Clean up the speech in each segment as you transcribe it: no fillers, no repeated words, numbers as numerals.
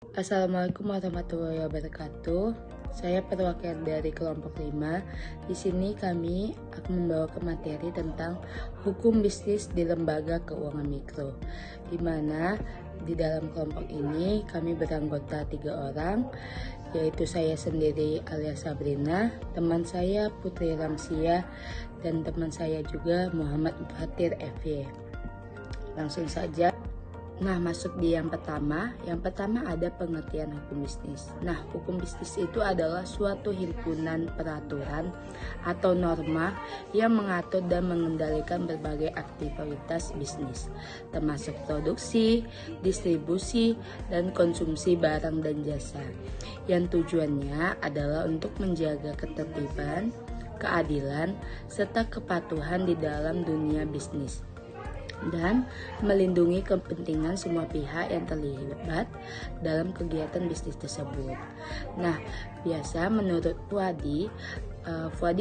Assalamualaikum warahmatullahi wabarakatuh. Saya perwakilan dari kelompok 5. Di sini kami akan membawakan materi tentang hukum bisnis di lembaga keuangan mikro. Di mana di dalam kelompok ini kami beranggota 3 orang, yaitu saya sendiri alias Sabrina, teman saya Putri Ramsia, dan teman saya juga Muhammad Fatir FY. Langsung saja. Nah, masuk di yang pertama. Yang pertama ada pengertian hukum bisnis. Nah, hukum bisnis itu adalah suatu himpunan peraturan atau norma yang mengatur dan mengendalikan berbagai aktivitas bisnis, termasuk produksi, distribusi, dan konsumsi barang dan jasa. Yang tujuannya adalah untuk menjaga ketertiban, keadilan, serta kepatuhan di dalam dunia bisnis, dan melindungi kepentingan semua pihak yang terlibat dalam kegiatan bisnis tersebut. Nah, biasa menurut Fuadi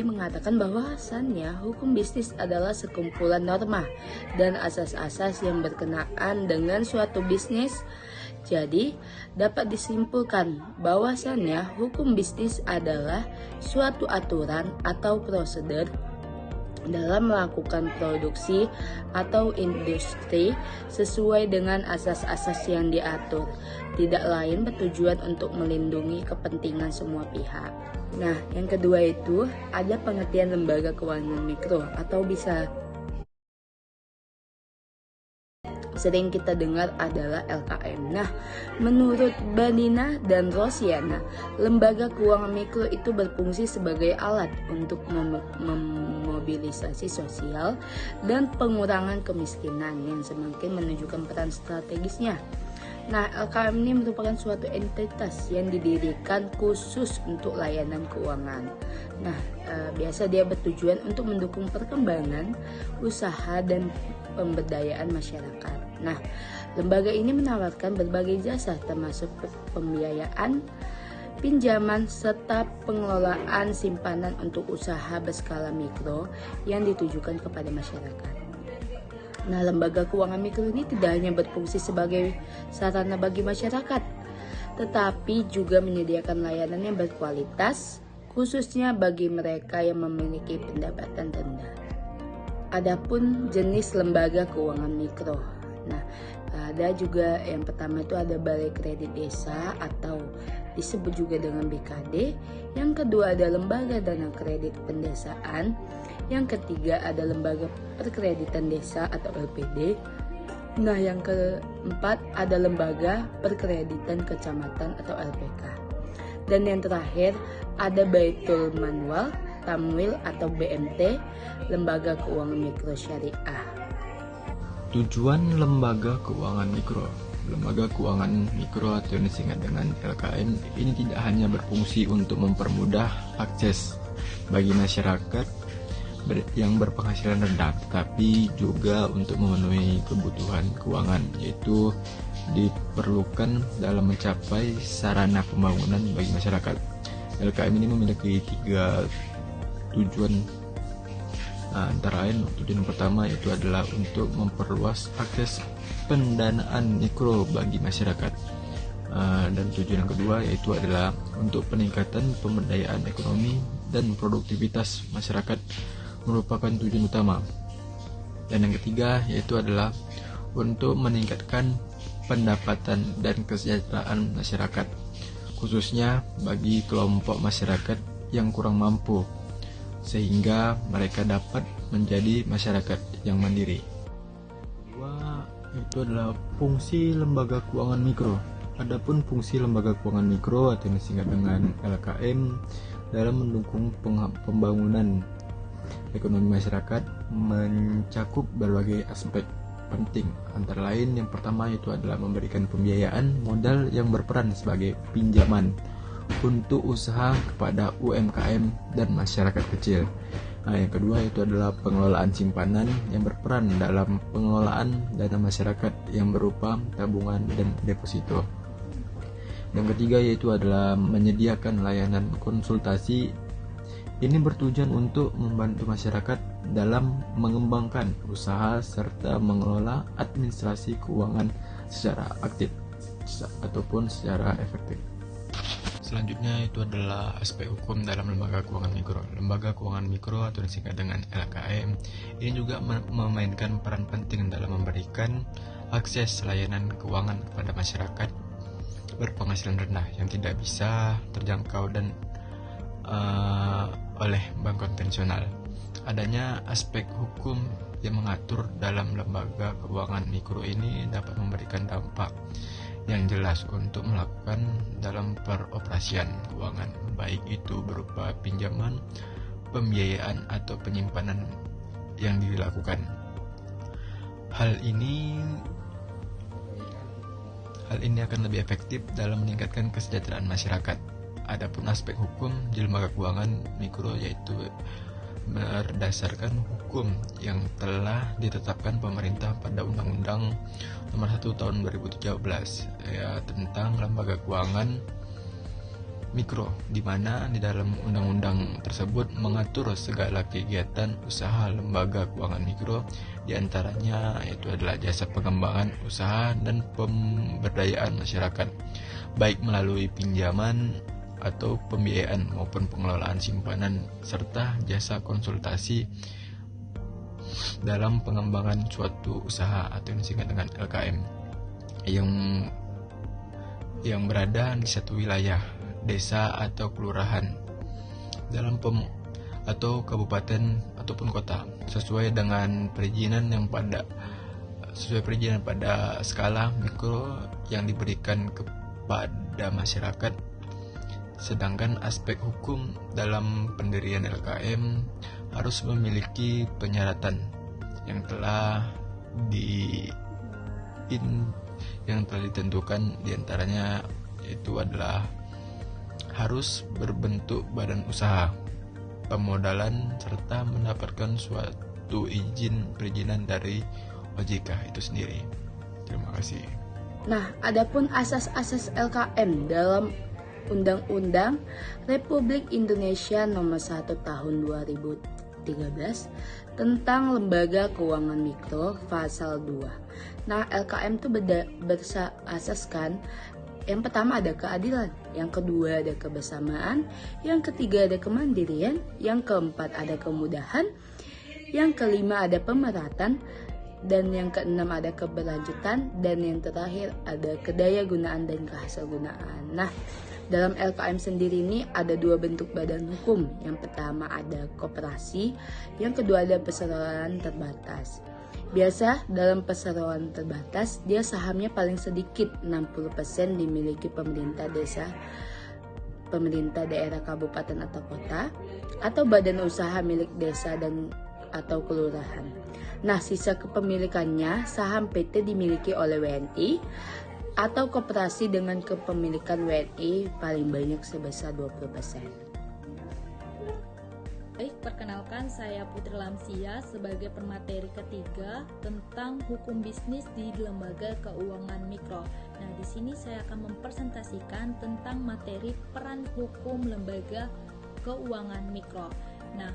mengatakan bahwasannya hukum bisnis adalah sekumpulan norma dan asas-asas yang berkenaan dengan suatu bisnis. Jadi, dapat disimpulkan bahwasannya hukum bisnis adalah suatu aturan atau prosedur dalam melakukan produksi atau industri sesuai dengan asas-asas yang diatur, tidak lain bertujuan untuk melindungi kepentingan semua pihak. Nah, yang kedua itu ada pengertian lembaga keuangan mikro atau bisa sering kita dengar adalah LKM. Nah, menurut Banina dan Rosiana, lembaga keuangan mikro itu berfungsi sebagai alat untuk memobilisasi sosial dan pengurangan kemiskinan yang semakin menunjukkan peran strategisnya. Nah, LKM ini merupakan suatu entitas yang didirikan khusus untuk layanan keuangan. Nah, biasa dia bertujuan untuk mendukung perkembangan usaha dan pemberdayaan masyarakat. Nah, lembaga ini menawarkan berbagai jasa termasuk pembiayaan, pinjaman, serta pengelolaan simpanan untuk usaha berskala mikro yang ditujukan kepada masyarakat. Nah, lembaga keuangan mikro ini tidak hanya berfungsi sebagai sarana bagi masyarakat, tetapi juga menyediakan layanan yang berkualitas, khususnya bagi mereka yang memiliki pendapatan rendah. Adapun jenis lembaga keuangan mikro. Nah, ada juga yang pertama itu ada Balai Kredit Desa atau disebut juga dengan BKD. Yang kedua ada Lembaga Dana Kredit Pendesaan. Yang ketiga ada Lembaga Perkreditan Desa atau LPD. Nah, yang keempat ada Lembaga Perkreditan Kecamatan atau LPK. Dan yang terakhir ada Baitul Manual Tamwil atau BMT, Lembaga Keuangan Mikro Syariah. Tujuan lembaga keuangan mikro. Lembaga keuangan mikro atau yang disingkat dengan LKM ini tidak hanya berfungsi untuk mempermudah akses bagi masyarakat yang berpenghasilan rendah, tetapi juga untuk memenuhi kebutuhan keuangan, yaitu diperlukan dalam mencapai sarana pembangunan bagi masyarakat. LKM ini memiliki 3 tujuan, antara lain tujuan pertama itu adalah untuk memperluas akses pendanaan mikro bagi masyarakat, dan tujuan yang kedua yaitu adalah untuk peningkatan pemberdayaan ekonomi dan produktivitas masyarakat merupakan tujuan utama, dan yang ketiga yaitu adalah untuk meningkatkan pendapatan dan kesejahteraan masyarakat, khususnya bagi kelompok masyarakat yang kurang mampu, sehingga mereka dapat menjadi masyarakat yang mandiri. Kedua, itu adalah fungsi lembaga keuangan mikro. Adapun fungsi lembaga keuangan mikro atau yang disingkat dengan LKM dalam mendukung pembangunan ekonomi masyarakat mencakup berbagai aspek penting, antara lain yang pertama itu adalah memberikan pembiayaan modal yang berperan sebagai pinjaman untuk usaha kepada UMKM dan masyarakat kecil. Nah, yang kedua itu adalah pengelolaan simpanan yang berperan dalam pengelolaan dana masyarakat yang berupa tabungan dan deposito. Yang ketiga yaitu adalah menyediakan layanan konsultasi. Ini bertujuan untuk membantu masyarakat dalam mengembangkan usaha serta mengelola administrasi keuangan secara aktif. ataupun secara efektif. Selanjutnya itu adalah aspek hukum dalam lembaga keuangan mikro. Lembaga keuangan mikro atau disingkat dengan LKM ini juga memainkan peran penting dalam memberikan akses layanan keuangan kepada masyarakat berpenghasilan rendah yang tidak bisa terjangkau dan oleh bank konvensional. Adanya aspek hukum yang mengatur dalam lembaga keuangan mikro ini dapat memberikan dampak yang jelas untuk melakukan dalam peroperasian keuangan, baik itu berupa pinjaman, pembiayaan atau penyimpanan yang dilakukan. Hal ini akan lebih efektif dalam meningkatkan kesejahteraan masyarakat. Adapun aspek hukum di lembaga keuangan mikro yaitu berdasarkan hukum yang telah ditetapkan pemerintah pada Undang-Undang Nomor 1 Tahun 2013 tentang lembaga keuangan mikro, di mana di dalam undang-undang tersebut mengatur segala kegiatan usaha lembaga keuangan mikro, diantaranya yaitu adalah jasa pengembangan usaha dan pemberdayaan masyarakat, baik melalui pinjaman atau pembiayaan maupun pengelolaan simpanan, serta jasa konsultasi dalam pengembangan suatu usaha atau yang disingkat dengan LKM yang berada di satu wilayah, desa atau kelurahan atau kabupaten ataupun kota sesuai perizinan pada skala mikro yang diberikan kepada masyarakat. Sedangkan aspek hukum dalam pendirian LKM harus memiliki penyeratan yang telah ditentukan, diantaranya itu adalah harus berbentuk badan usaha, pemodalan, serta mendapatkan suatu perizinan dari OJK itu sendiri. Terima kasih. Nah, adapun asas-asas LKM dalam Undang-Undang Republik Indonesia Nomor 1 Tahun 2013 tentang Lembaga Keuangan Mikro Pasal 2. Nah, LKM itu berasaskan yang pertama ada keadilan, yang kedua ada kebersamaan, yang ketiga ada kemandirian, yang keempat ada kemudahan, yang kelima ada pemerhatan, dan yang keenam ada keberlanjutan, dan yang terakhir ada kedayagunaan dan kehasilgunaan. Nah, dalam LKM sendiri ini ada dua bentuk badan hukum. Yang pertama ada koperasi, yang kedua ada perseroan terbatas. Biasa dalam perseroan terbatas, dia sahamnya paling sedikit 60% dimiliki pemerintah desa, pemerintah daerah kabupaten atau kota, atau badan usaha milik desa dan atau kelurahan. Nah, sisa kepemilikannya saham PT dimiliki oleh WNI atau koperasi dengan kepemilikan WNI paling banyak sebesar 20%. Baik, perkenalkan saya Putri Lamsia sebagai pemateri ketiga tentang hukum bisnis di lembaga keuangan mikro. Nah, di sini saya akan mempresentasikan tentang materi peran hukum lembaga keuangan mikro. Nah,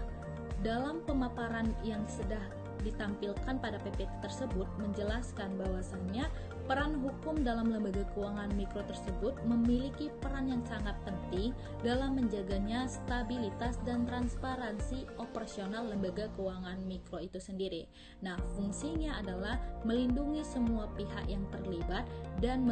dalam pemaparan yang sudah ditampilkan pada PPT tersebut menjelaskan bahwasannya peran hukum dalam lembaga keuangan mikro tersebut memiliki peran yang sangat penting dalam menjaganya stabilitas dan transparansi operasional lembaga keuangan mikro itu sendiri. Nah, fungsinya adalah melindungi semua pihak yang terlibat dan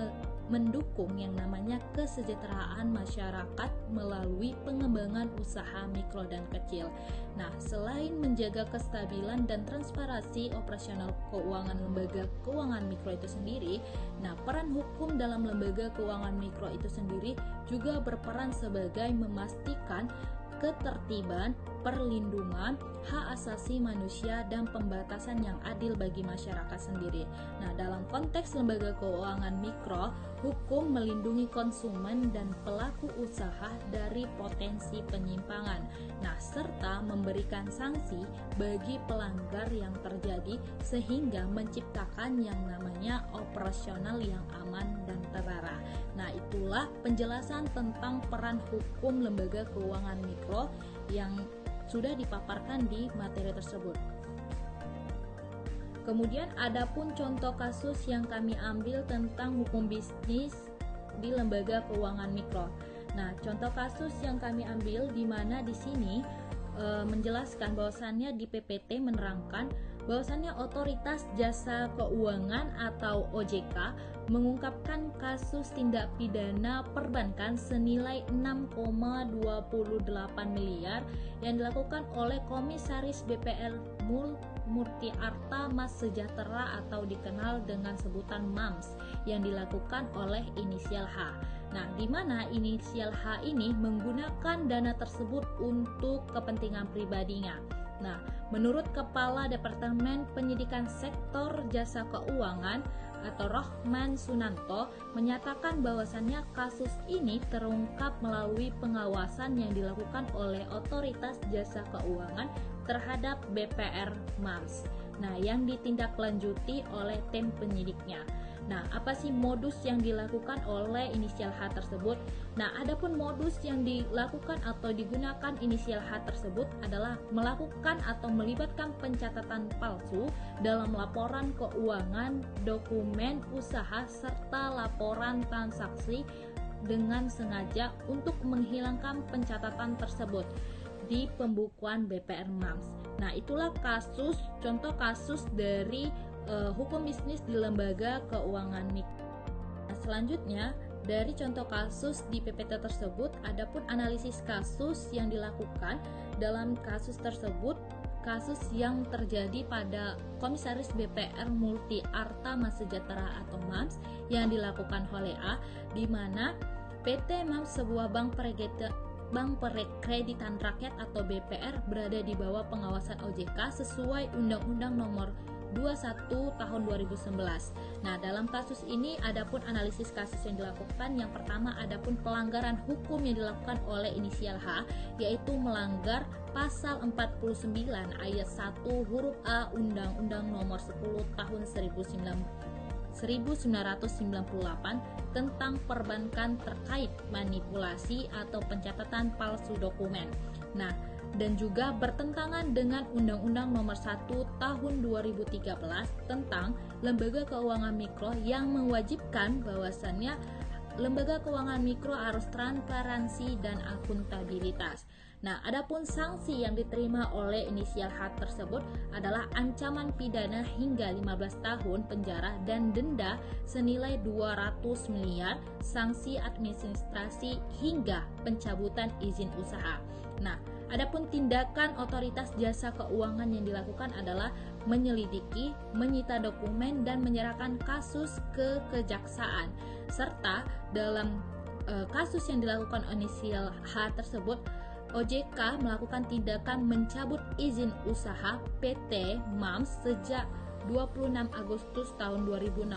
mendukung yang namanya kesejahteraan masyarakat melalui pengembangan usaha mikro dan kecil. Nah, selain menjaga kestabilan dan transparansi operasional keuangan lembaga keuangan mikro itu sendiri, nah peran hukum dalam lembaga keuangan mikro itu sendiri juga berperan sebagai memastikan ketertiban, perlindungan, hak asasi manusia, dan pembatasan yang adil bagi masyarakat sendiri. Nah, dalam konteks lembaga keuangan mikro, hukum melindungi konsumen dan pelaku usaha dari potensi penyimpangan. Nah, serta memberikan sanksi bagi pelanggar yang terjadi sehingga menciptakan yang namanya operasional yang aman dan terarah. Nah, itulah penjelasan tentang peran hukum lembaga keuangan mikro yang sudah dipaparkan di materi tersebut. Kemudian adapun contoh kasus yang kami ambil tentang hukum bisnis di lembaga keuangan mikro. Nah, contoh kasus yang kami ambil di mana di sini menjelaskan bahwasannya di PPT menerangkan bahwasannya Otoritas Jasa Keuangan atau OJK mengungkapkan kasus tindak pidana perbankan senilai 6,28 miliar yang dilakukan oleh Komisaris BPR Murti Arta Mas Sejahtera atau dikenal dengan sebutan MAMS yang dilakukan oleh inisial H. Nah, di mana inisial H ini menggunakan dana tersebut untuk kepentingan pribadinya. Nah, menurut Kepala Departemen Penyidikan Sektor Jasa Keuangan atau Rohman Sunanto menyatakan bahwasannya kasus ini terungkap melalui pengawasan yang dilakukan oleh Otoritas Jasa Keuangan terhadap BPR MAMS. Nah, yang ditindaklanjuti oleh tim penyidiknya. Nah, apa sih modus yang dilakukan oleh inisial H tersebut? Nah, adapun modus yang dilakukan atau digunakan inisial H tersebut adalah melakukan atau melibatkan pencatatan palsu dalam laporan keuangan, dokumen usaha, serta laporan transaksi dengan sengaja untuk menghilangkan pencatatan tersebut di pembukuan BPR MAMS. Nah, itulah contoh kasus dari hukum bisnis di lembaga keuangan mikro. Nah, selanjutnya dari contoh kasus di PPT tersebut, adapun analisis kasus yang dilakukan dalam kasus tersebut, kasus yang terjadi pada Komisaris BPR Murti Arta Mas Sejahtera atau MAMS yang dilakukan oleh A, di mana PT MAMS sebuah bank Perkreditan Rakyat atau BPR berada di bawah pengawasan OJK sesuai Undang-Undang Nomor 21 tahun 2011. Nah, dalam kasus ini adapun analisis kasus yang dilakukan, yang pertama adapun pelanggaran hukum yang dilakukan oleh inisial H, yaitu melanggar pasal 49 ayat 1 huruf A Undang-Undang Nomor 10 tahun 1998 tentang perbankan terkait manipulasi atau pencatatan palsu dokumen. Nah, dan juga bertentangan dengan Undang-Undang Nomor 1 Tahun 2013 tentang Lembaga Keuangan Mikro yang mewajibkan bahwasannya lembaga keuangan mikro harus transparansi dan akuntabilitas. Nah, adapun sanksi yang diterima oleh inisial H tersebut adalah ancaman pidana hingga 15 tahun penjara dan denda senilai 200 miliar, sanksi administrasi hingga pencabutan izin usaha. Nah, adapun tindakan Otoritas Jasa Keuangan yang dilakukan adalah menyelidiki, menyita dokumen, dan menyerahkan kasus ke kejaksaan. Serta dalam kasus yang dilakukan inisial H tersebut, OJK melakukan tindakan mencabut izin usaha PT MAMS sejak 26 Agustus tahun 2016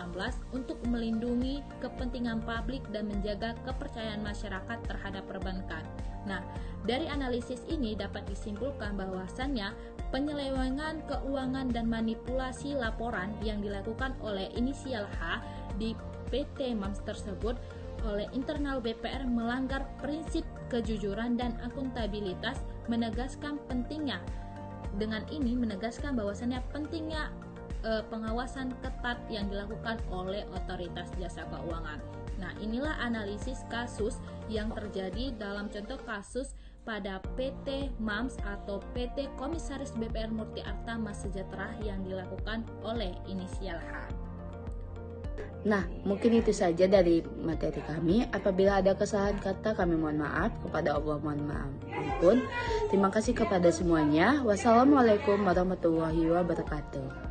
untuk melindungi kepentingan publik dan menjaga kepercayaan masyarakat terhadap perbankan. Nah, dari analisis ini dapat disimpulkan bahwasannya penyelewengan keuangan dan manipulasi laporan yang dilakukan oleh inisial H di PT MAMS tersebut oleh internal BPR melanggar prinsip kejujuran dan akuntabilitas, menegaskan bahwasannya pentingnya pengawasan ketat yang dilakukan oleh Otoritas Jasa Keuangan. Nah, inilah analisis kasus yang terjadi dalam contoh kasus pada PT MAMS atau PT Komisaris BPR Murti Arta Mas Sejahtera yang dilakukan oleh inisial H. Nah, mungkin itu saja dari materi kami. Apabila ada kesalahan kata, kami mohon maaf. Kepada Allah mohon maaf ampun. Terima kasih kepada semuanya. Wassalamualaikum warahmatullahi wabarakatuh.